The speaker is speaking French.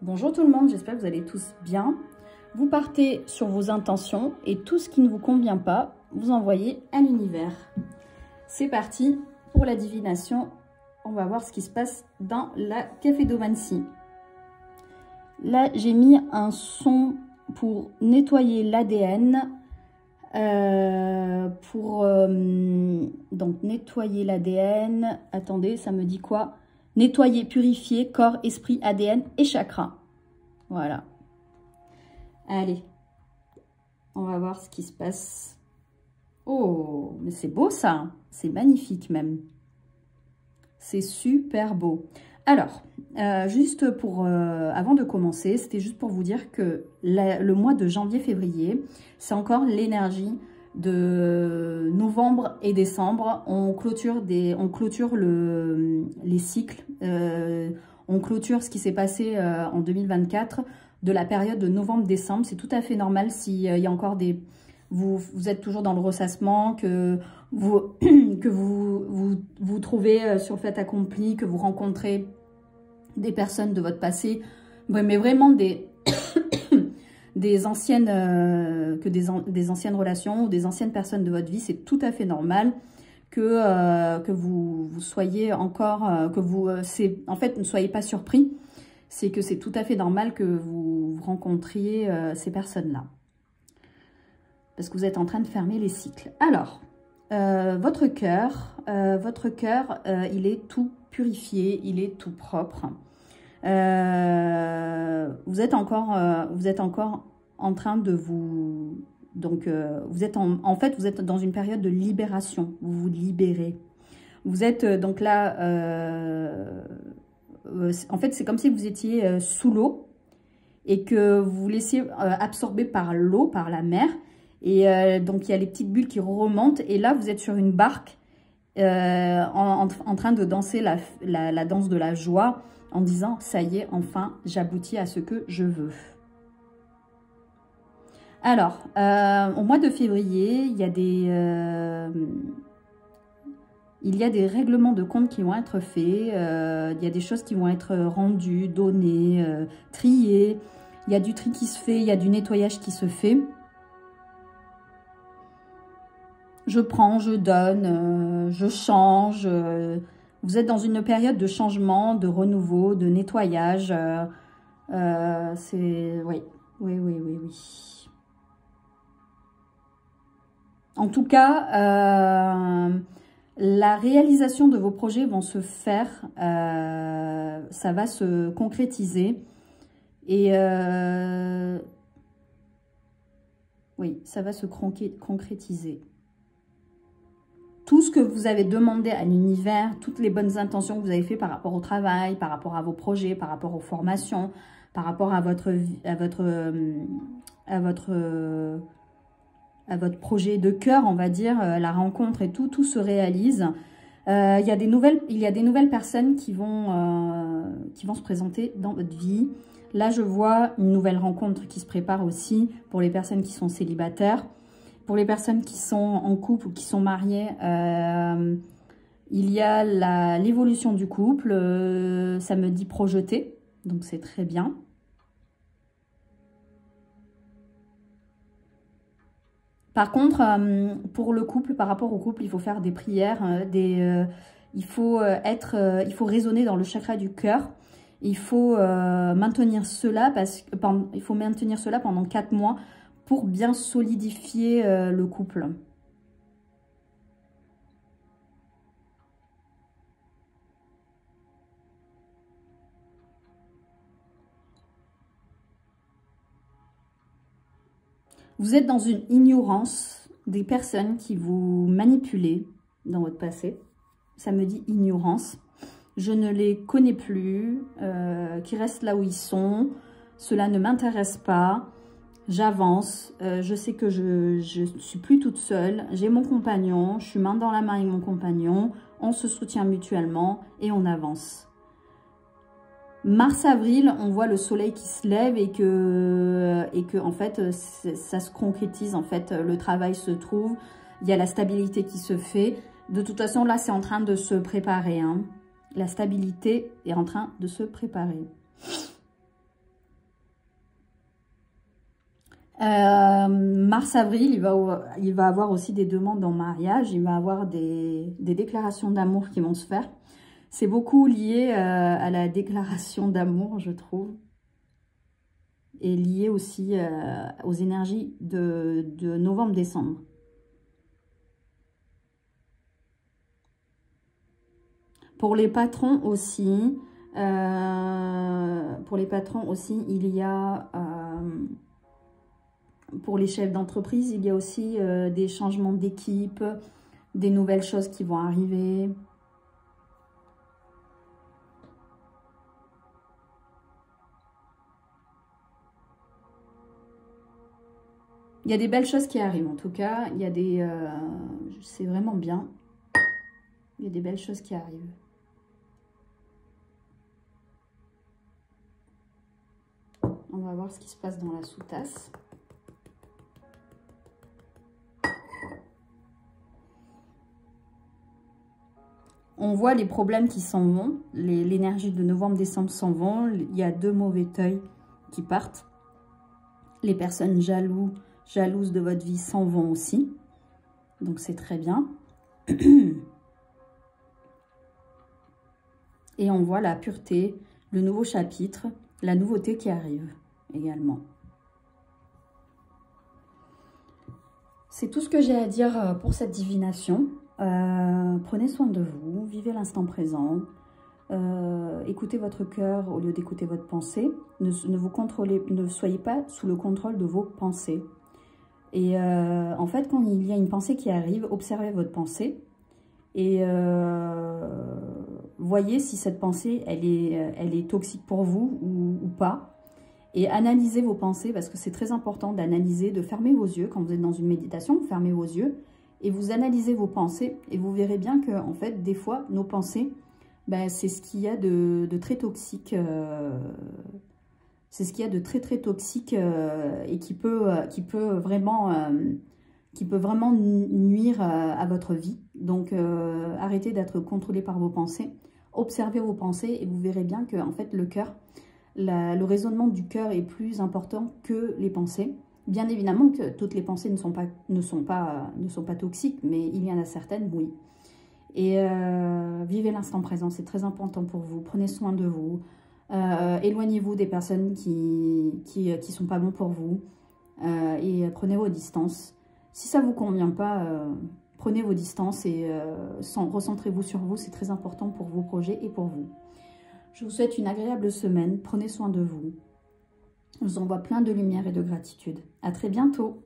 Bonjour tout le monde, j'espère que vous allez tous bien. Vous partez sur vos intentions et tout ce qui ne vous convient pas, vous envoyez à l'univers. C'est parti pour la divination. On va voir ce qui se passe dans la Cafédomancie. Là, j'ai mis un son pour nettoyer l'ADN. Donc, nettoyer l'ADN. Attendez, ça me dit quoi? Nettoyer, purifier corps, esprit, ADN et chakra. Voilà. Allez, on va voir ce qui se passe. Oh, mais c'est beau ça. C'est magnifique même. C'est super beau. Alors, juste pour, avant de commencer, c'était juste pour vous dire que le mois de janvier-février, c'est encore l'énergie de novembre et décembre. On clôture les cycles, on clôture ce qui s'est passé en 2024 de la période de novembre-décembre. C'est tout à fait normal s'il y a encore des... Vous êtes toujours dans le ressassement, que vous trouvez sur le fait accompli, que vous rencontrez des personnes de votre passé, mais vraiment des anciennes relations ou des anciennes personnes de votre vie. C'est tout à fait normal que vous soyez encore, en fait, ne soyez pas surpris. C'est que c'est tout à fait normal que vous rencontriez ces personnes-là. Parce que vous êtes en train de fermer les cycles. Alors, votre cœur, il est tout purifié, il est tout propre. Vous êtes encore en train de vous... Donc, en fait, vous êtes dans une période de libération. Vous vous libérez. Vous êtes donc là... en fait, c'est comme si vous étiez sous l'eau et que vous vous laissiez absorber par l'eau, par la mer. Et donc, il y a les petites bulles qui remontent. Et là, vous êtes sur une barque en train de danser la danse de la joie en disant « Ça y est, enfin, j'aboutis à ce que je veux ». Alors, au mois de février, il y a des règlements de compte qui vont être faits. Il y a des choses qui vont être rendues, données, triées. Il y a du tri qui se fait, il y a du nettoyage qui se fait. Je prends, je donne, je change. Vous êtes dans une période de changement, de renouveau, de nettoyage. Oui. En tout cas, la réalisation de vos projets vont se faire. Ça va se concrétiser. Et oui, ça va se concrétiser. Tout ce que vous avez demandé à l'univers, toutes les bonnes intentions que vous avez fait par rapport au travail, par rapport à vos projets, par rapport aux formations, par rapport à votre projet de cœur, on va dire, la rencontre et tout se réalise. Il y a des nouvelles personnes qui vont se présenter dans votre vie. Là, je vois une nouvelle rencontre qui se prépare aussi pour les personnes qui sont célibataires. Pour les personnes qui sont en couple ou qui sont mariées, il y a l'évolution du couple. Ça me dit projeter, donc c'est très bien. Par contre, pour le couple, par rapport au couple, il faut faire des prières, il faut raisonner dans le chakra du cœur. Il faut maintenir cela pendant 4 mois pour bien solidifier le couple. Vous êtes dans une ignorance des personnes qui vous manipulaient dans votre passé. Ça me dit ignorance. Je ne les connais plus, qui restent là où ils sont. Cela ne m'intéresse pas. J'avance. Je sais que je ne suis plus toute seule. J'ai mon compagnon. Je suis main dans la main avec mon compagnon. On se soutient mutuellement et on avance. Mars-avril, on voit le soleil qui se lève et que en fait, ça se concrétise. En fait, le travail se trouve. Il y a la stabilité qui se fait. De toute façon, là, c'est en train de se préparer. Hein. La stabilité est en train de se préparer. Mars-avril, il va avoir aussi des demandes en mariage. Il va avoir des déclarations d'amour qui vont se faire. C'est beaucoup lié à la déclaration d'amour, je trouve. Et lié aussi aux énergies de novembre-décembre. Pour les patrons aussi, il y a, pour les chefs d'entreprise, il y a aussi des changements d'équipe, des nouvelles choses qui vont arriver. Il y a des belles choses qui arrivent, en tout cas. Il y a des... c'est vraiment bien. Il y a des belles choses qui arrivent. On va voir ce qui se passe dans la sous-tasse. On voit les problèmes qui s'en vont. L'énergie de novembre-décembre s'en vont. Il y a 2 mauvais œils qui partent. Les personnes jalouses de votre vie s'en vont aussi. Donc, c'est très bien. Et on voit la pureté, le nouveau chapitre, la nouveauté qui arrive également. C'est tout ce que j'ai à dire pour cette divination. Prenez soin de vous, vivez l'instant présent, écoutez votre cœur au lieu d'écouter votre pensée. Ne soyez pas sous le contrôle de vos pensées. Et en fait, quand il y a une pensée qui arrive, observez votre pensée et voyez si cette pensée, elle est toxique pour vous ou pas. Et analysez vos pensées parce que c'est très important d'analyser, de fermer vos yeux. Quand vous êtes dans une méditation, vous fermez vos yeux et vous analysez vos pensées. Et vous verrez bien que, en fait, des fois, nos pensées, ben, c'est ce qu'il y a de très toxique. C'est ce qu'il y a de très toxique et qui peut vraiment nuire à votre vie. Donc, arrêtez d'être contrôlé par vos pensées. Observez vos pensées et vous verrez bien que, en fait, le cœur, le raisonnement du cœur est plus important que les pensées. Bien évidemment que toutes les pensées ne sont pas toxiques, mais il y en a certaines, oui. Et vivez l'instant présent, c'est très important pour vous. Prenez soin de vous. Éloignez-vous des personnes qui sont pas bons pour vous. Et prenez vos distances. Si ça vous convient pas, prenez vos distances et recentrez-vous sur vous. C'est très important pour vos projets et pour vous. Je vous souhaite une agréable semaine. Prenez soin de vous. Je vous envoie plein de lumière et de gratitude. À très bientôt.